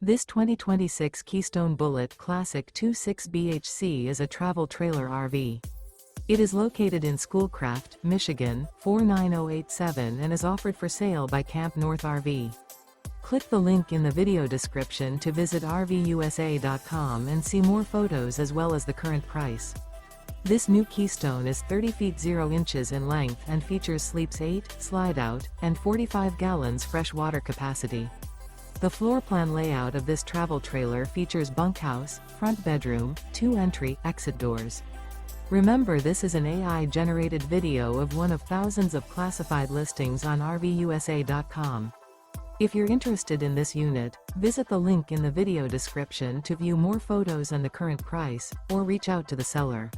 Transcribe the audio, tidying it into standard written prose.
This 2026 Keystone Bullet Classic 26BHC is a travel trailer RV. It is located in Schoolcraft, Michigan, 49087 and is offered for sale by CampNorth RV. Click the link in the video description to visit RVUSA.com and see more photos as well as the current price. This new Keystone is 30 feet 0 inches in length and features sleeps 8, Slideout, and 45 gallons fresh water capacity. The floor plan layout of this travel trailer features bunkhouse, front bedroom, 2 entry/exit doors. Remember, this is an AI-generated video of one of thousands of classified listings on RVUSA.com. If you're interested in this unit, visit the link in the video description to view more photos and the current price, or reach out to the seller.